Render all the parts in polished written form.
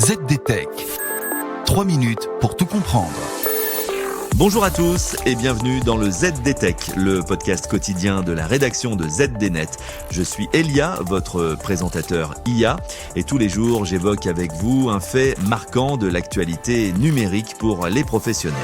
ZDTech. 3 minutes pour tout comprendre. Bonjour à tous et bienvenue dans le ZDTech, le podcast quotidien de la rédaction de ZDNet. Je suis Elia, votre présentateur IA, et tous les jours j'évoque avec vous un fait marquant de l'actualité numérique pour les professionnels.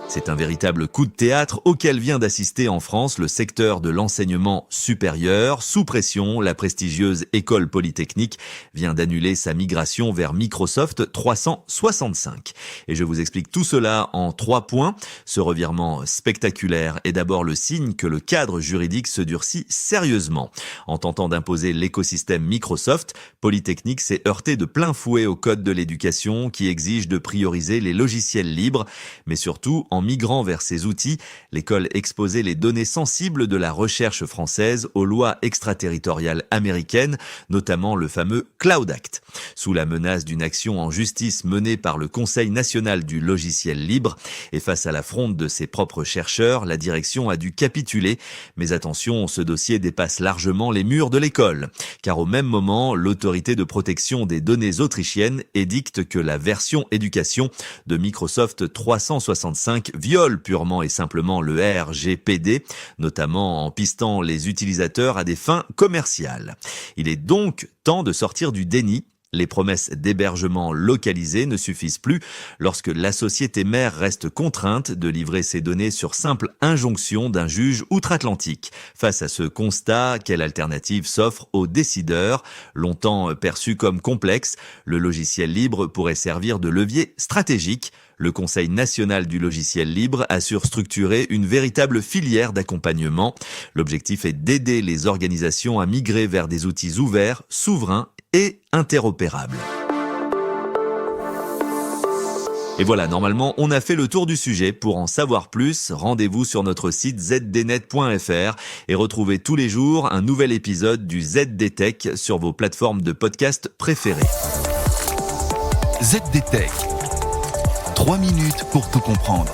C'est un véritable coup de théâtre auquel vient d'assister en France le secteur de l'enseignement supérieur. Sous pression, la prestigieuse École Polytechnique vient d'annuler sa migration vers Microsoft 365. Et je vous explique tout cela en 3 points. Ce revirement spectaculaire est d'abord le signe que le cadre juridique se durcit sérieusement. En tentant d'imposer l'écosystème Microsoft, Polytechnique s'est heurté de plein fouet au code de l'éducation qui exige de prioriser les logiciels libres, mais surtout en migrant vers ces outils, l'école exposait les données sensibles de la recherche française aux lois extraterritoriales américaines, notamment le fameux Cloud Act. Sous la menace d'une action en justice menée par le Conseil national du logiciel libre, et face à la fronde de ses propres chercheurs, la direction a dû capituler. Mais attention, ce dossier dépasse largement les murs de l'école. Car au même moment, l'autorité de protection des données autrichienne édicte que la version éducation de Microsoft 365 viole purement et simplement le RGPD, notamment en pistant les utilisateurs à des fins commerciales. Il est donc temps de sortir du déni. Les promesses d'hébergement localisé ne suffisent plus lorsque la société mère reste contrainte de livrer ses données sur simple injonction d'un juge outre-Atlantique. Face à ce constat, quelle alternative s'offre aux décideurs? Longtemps perçu comme complexe, le logiciel libre pourrait servir de levier stratégique. Le Conseil national du logiciel libre assure structurer une véritable filière d'accompagnement. L'objectif est d'aider les organisations à migrer vers des outils ouverts, souverains et interopérables. Et voilà, normalement, on a fait le tour du sujet. Pour en savoir plus, rendez-vous sur notre site zdnet.fr et retrouvez tous les jours un nouvel épisode du ZDTech sur vos plateformes de podcast préférées. ZDTech. 3 minutes pour tout comprendre.